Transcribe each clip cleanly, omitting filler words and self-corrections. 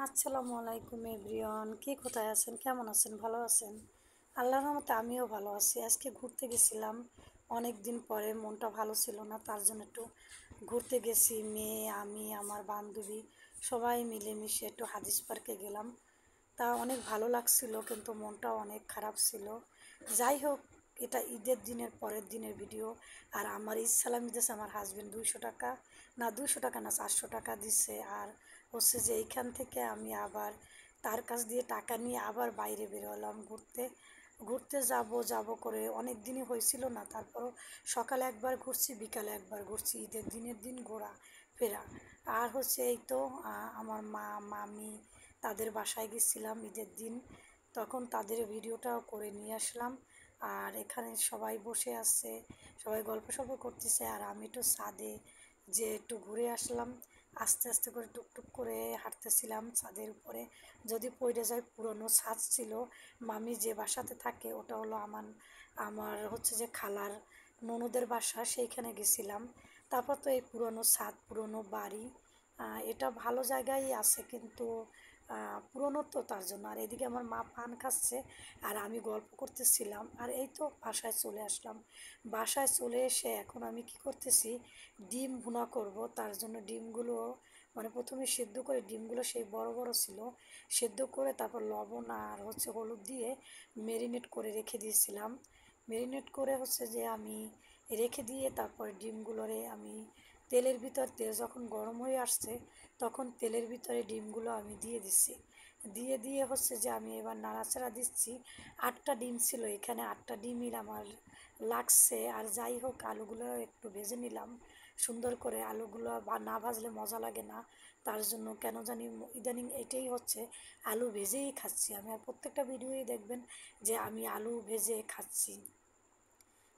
আসসালামু আলাইকুম এভরিওয়ান, কি কোথায় আছেন, কেমন আছেন, ভালো আছেন? আল্লাহর রহমতে আমিও ভালো আছি। আজকে ঘুরতে গেছিলাম, অনেক দিন পরে মনটা ভালো ছিল না, তার জন্য একটু ঘুরতে গেছি। মেয়ে, আমি, আমার বান্ধবী সবাই মিলেমিশে একটু হাদিস পার্কে গেলাম। তা অনেক ভালো লাগছিল, কিন্তু মনটাও অনেক খারাপ ছিল। যাই হোক, এটা ঈদের দিনের পরের দিনের ভিডিও। আর আমার ঈদ সালামি দিয়েছে আমার হাজবেন্ড 200 টাকা, না 200 টাকা না 400 টাকা দিচ্ছে। আর হচ্ছে যে এইখান থেকে আমি আবার তার কাছ দিয়ে টাকা নিয়ে আবার বাইরে বেরোলাম ঘুরতে। ঘুরতে যাব যাব করে অনেক দিনই হয়েছিল না, তারপরও সকালে একবার ঘুরছি, বিকালে একবার ঘুরছি, ঈদের দিনের দিন ঘোরা ফেরা। আর হচ্ছে এই তো আমার মা, মামি তাদের বাসায় গেছিলাম ঈদের দিন, তখন তাদের ভিডিওটাও করে নিয়ে আসলাম। আর এখানে সবাই বসে আছে, সবাই গল্প সল্প করতেছে, আর আমি একটু ছাদে যে একটু ঘুরে আসলাম। আস্তে আস্তে করে টুকটুক করে হাঁটতেছিলাম ছাদের উপরে, যদি পড়ে যায়। পুরনো ছাদ ছিল, মামি যে বাসাতে থাকে ওটা হলো আমার আমার হচ্ছে যে খালার ননদের বাসা, সেইখানে গেছিলাম। তারপর তো এই পুরনো ছাদ, পুরনো বাড়ি, এটা ভালো জায়গায় আছে, কিন্তু পুরনো তো তার জন্য। আর এদিকে আমার মা পান খাচ্ছে আর আমি গল্প করতেছিলাম। আর এই তো বাসায় চলে আসলাম। বাসায় চলে এসে এখন আমি কি করতেছি, ডিম ভুনা করব। তার জন্য ডিমগুলো মানে প্রথমে সেদ্ধ করে, ডিমগুলো সেই বড় বড় ছিল, সেদ্ধ করে তারপর লবণ আর হচ্ছে হলুদ দিয়ে মেরিনেট করে রেখে দিয়েছিলাম। মেরিনেট করে হচ্ছে যে আমি রেখে দিয়ে তারপর ডিমগুলোরে আমি তেলের ভিতর, তেল যখন গরম হয়ে আসছে তখন তেলের ভিতরে ডিমগুলো আমি দিয়ে দিচ্ছি। দিয়ে দিয়ে হচ্ছে যে আমি এবার নাড়াচাড়া দিচ্ছি। 8টা ডিম ছিল এখানে, 8টা ডিমই আমার লাগছে। আর যাই হোক, আলুগুলো একটু ভেজে নিলাম সুন্দর করে। আলুগুলো বা না ভাজলে মজা লাগে না, তার জন্য কেন জানি ইদানিং এটাই হচ্ছে, আলু ভেজেই খাচ্ছি আমি। আর প্রত্যেকটা ভিডিওই দেখবেন যে আমি আলু ভেজে খাচ্ছি।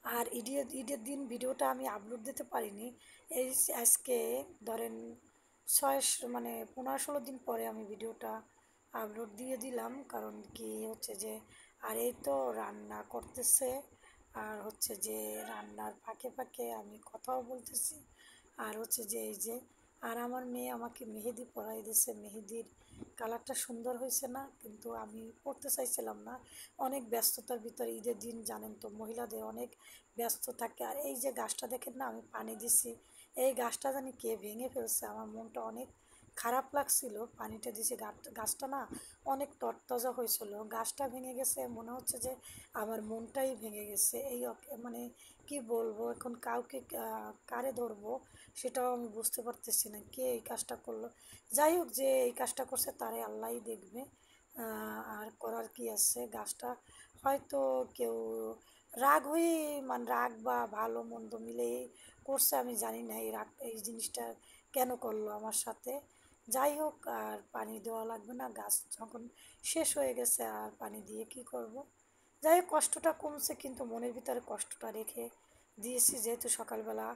আর ঈদের ঈদের দিন ভিডিওটা আমি আপলোড দিতে পারিনি। এই আজকে ধরেন 15-16 দিন পরে আমি ভিডিওটা আপলোড দিয়ে দিলাম। কারণ কি হচ্ছে যে, আর এই তো রান্না করতেছে, আর হচ্ছে যে রান্নার ফাঁকে ফাঁকে আমি কথাও বলতেছি। আর হচ্ছে যে এই যে, আর আমার মেয়ে আমাকে মেহেদি পরাই দিয়েছে। মেহেদির কালারটা সুন্দর হয়েছে না, কিন্তু আমি পড়তে চাইছিলাম না, অনেক ব্যস্ততার ভিতরে। ঈদের দিন জানেন তো মহিলাদের অনেক ব্যস্ত থাকে। আর এই যে গাছটা দেখেন না, আমি পানি দিছি, এই গাছটা জানি কে ভেঙে ফেলছে, আমার মনটা অনেক খারাপ লাগছিল। পানিটা দিছি, গাছটা না অনেক তরতাজা হয়েছিল, গাছটা ভেঙে গেছে, মনে হচ্ছে যে আমার মনটাই ভেঙে গেছে। এই মানে কি বলবো এখন, কাউকে কারে ধরবো সেটাও আমি বুঝতে পারতেছি না, কে এই কাজটা করলো। যাই হোক, যে এই কাজটা করছে তারে আল্লাহই দেখবে। আর করার কি আছে, গাছটা হয়তো কেউ রাগ হয়ে, মানে রাগ বা ভালো মন্দ মিলেই করছে, আমি জানি না এই রাগ, এই জিনিসটা কেন করলো আমার সাথে। যাই হোক, আর পানি দেওয়া লাগবে না, গাছ যখন শেষ হয়ে গেছে আর পানি দিয়ে কি করব। যাই হোক, কষ্টটা কমছে, কিন্তু মনের ভিতরে কষ্টটা রেখে দিয়েছি, যেহেতু সকালবেলা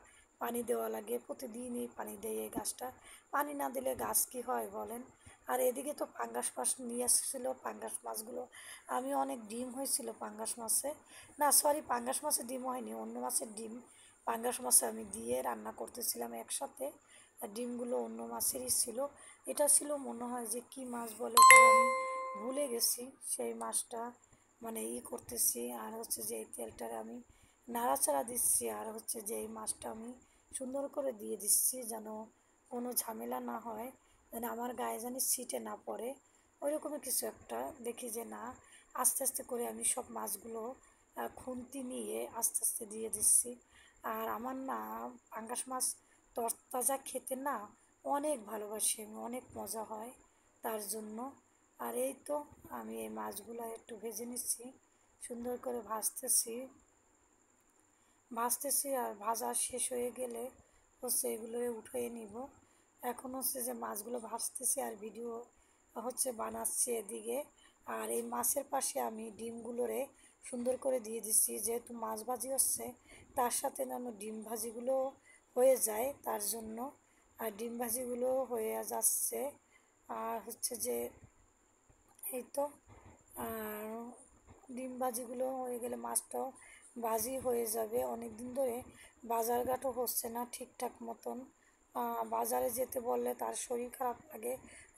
পানি দেওয়া লাগে, প্রতিদিনই পানি দেয় এই গাছটা। পানি না দিলে গাছ কি হয় বলেন। আর এদিকে তো পাঙ্গাস মাছ নিয়ে আসছিলো, পাঙ্গাস মাছগুলো আমি অনেক ডিম হয়েছিল পাঙ্গাস মাছে, না সরি, পাঙ্গাস মাছের ডিম হয়নি, অন্য মাছের ডিম পাঙ্গাস মাছে আমি দিয়ে রান্না করতেছিলাম একসাথে। আর ডিমগুলো অন্য মাছেরই ছিল। এটা ছিল মনে হয় যে কি মাছ বলে ওটা আমি ভুলে গেছি। সেই মাছটা মানে করতেছি, আর হচ্ছে যে এই তেলটারে আমি নাড়াচাড়া দিচ্ছি, আর হচ্ছে যে এই মাছটা আমি সুন্দর করে দিয়ে দিচ্ছি, যেন কোনো ঝামেলা না হয়, যেন আমার গায়ে জানি ছিটে না পড়ে, ওইরকমই কিছু একটা। দেখি যে না, আস্তে আস্তে করে আমি সব মাছগুলো খুন্তি নিয়ে আস্তে আস্তে দিয়ে দিচ্ছি। আর আমার না পাঙ্গাস মাছ তরতাজা খেতে না অনেক ভালোবাসি আমি, অনেক মজা হয় তার জন্য। আর এই তো আমি এই মাছগুলো একটু ভেজে নিচ্ছি, সুন্দর করে ভাজতেছি ভাজতেছি। আর ভাজা শেষ হয়ে গেলে হচ্ছে এগুলো উঠিয়ে নিব। এখন হচ্ছে যে মাছগুলো ভাজতেছি আর ভিডিও হচ্ছে বানাচ্ছি এদিকে। আর এই মাছের পাশে আমি ডিমগুলোরে সুন্দর করে দিয়ে দিচ্ছি, যেহেতু মাছ ভাজি হচ্ছে তার সাথে যেন ডিম ভাজিগুলো হয়ে যায় তার জন্য। আর ডিম ভাজিগুলো হয়ে যাচ্ছে। আর হচ্ছে যে এই তো, আর ডিম ভাজিগুলো হয়ে গেলে মাছটাও ভাজি হয়ে যাবে। অনেক দিন ধরে বাজারঘাটও হচ্ছে না ঠিকঠাক মতন, বাজারে যেতে বললে তার শরীর খারাপ লাগে।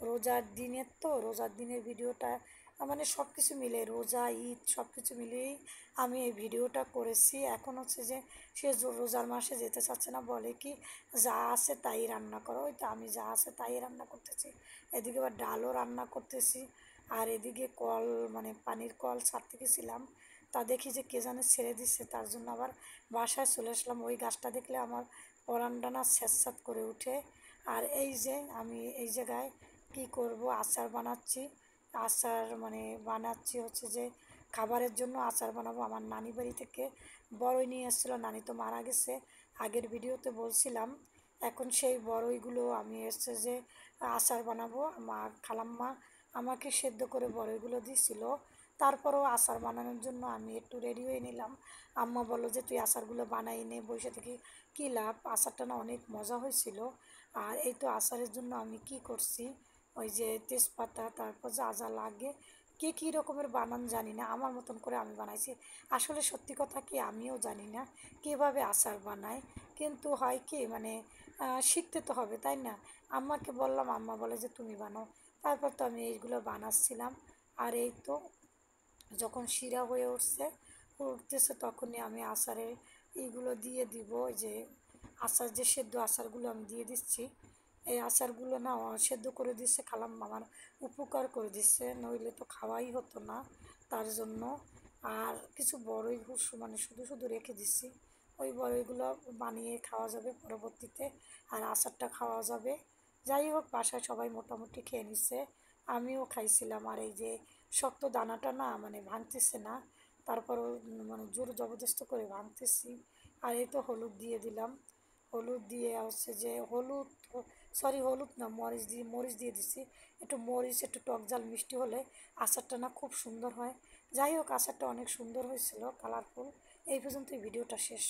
রোজার দিনের তো রোজার দিনের ভিডিওটা মানে সব কিছু মিলে রোজা ঈদ সব কিছু মিলিয়েই আমি এই ভিডিওটা করেছি। এখন হচ্ছে যে সে রোজার মাসে যেতে চাচ্ছে না, বলে কি যা আছে তাই রান্না করো। ওই তো আমি যা আছে তাই রান্না করতেছি। এদিকে আবার ডালও রান্না করতেছি। আর এদিকে কল মানে পানির কল ছাড়তে গেছিলাম, তা দেখি যে কে জানে ছেড়ে দিচ্ছে, তার জন্য আবার বাসায় চলে আসলাম। ওই গাছটা দেখলে আমার পরানটা না স্যাঁতস্যাঁত করে উঠে। আর এই যে আমি এই জায়গায় কি করব, আচার বানাচ্ছি। আচার মানে বানাচ্ছি হচ্ছে যে খাবারের জন্য আচার বানাবো। আমার নানি বাড়ি থেকে বড়ই নিয়ে এসেছিলো, নানি তো মারা গেছে, আগের ভিডিওতে বলছিলাম। এখন সেই বড়ইগুলো আমি এসছে যে আচার বানাবো। আমার খালাম্মা আমাকে সেদ্ধ করে বড়ইগুলো দিছিল। তারপরেও আচার বানানোর জন্য আমি একটু রেডি হয়ে নিলাম। আম্মা বললো যে তুই আচারগুলো বানাই নে, বসে থেকে কী লাভ, আচারটা না অনেক মজা হয়েছিল। আর এই তো আচারের জন্য আমি কি করছি, ওই যে তেজপাতা, তারপর যা যা লাগে, কে কী রকমের বানান জানি না, আমার মতন করে আমি বানাইছি। আসলে সত্যি কথা কি আমিও জানি না কীভাবে আচার বানায়, কিন্তু হয় কি মানে শিখতে তো হবে তাই না। আম্মাকে বললাম, আম্মা বলে যে তুমি বানাও। তারপর তো আমি এইগুলো বানাচ্ছিলাম। আর এই তো যখন শিরা হয়ে উঠতেছে তখনই আমি আচারের এইগুলো দিয়ে দিব। ওই যে আচার যে সেদ্ধ আচারগুলো আমি দিয়ে দিচ্ছি। এই আচারগুলো না সেদ্ধ করে দিচ্ছে খালাম, আমার উপকার করে দিচ্ছে, নইলে তো খাওয়াই হতো না, তার জন্য। আর কিছু বড়ই মানে শুধু শুধু রেখে দিচ্ছি, ওই বড়ইগুলো বানিয়ে খাওয়া যাবে পরবর্তীতে, আর আচারটা খাওয়া যাবে। যাই হোক, বাসায় সবাই মোটামুটি খেয়ে নিচ্ছে, আমিও খাইছিলাম। আর এই যে শক্ত দানাটা না মানে ভাঙতেছে না, তারপরও মানে জোর জবরদস্ত করে ভাঙতেছি। আর এই তো হলুদ দিয়ে দিলাম, হলুদ দিয়ে হচ্ছে যে হলুদ, সরি হলুদ না, মরিচ দিয়ে দিছি। একটু মরিচ একটু টক ঝাল মিষ্টি হলে আচারটা না খুব সুন্দর হয়। যাই হোক, আচারটা অনেক সুন্দর হয়েছিল, কালারফুল। এই পর্যন্তই ভিডিওটা শেষ।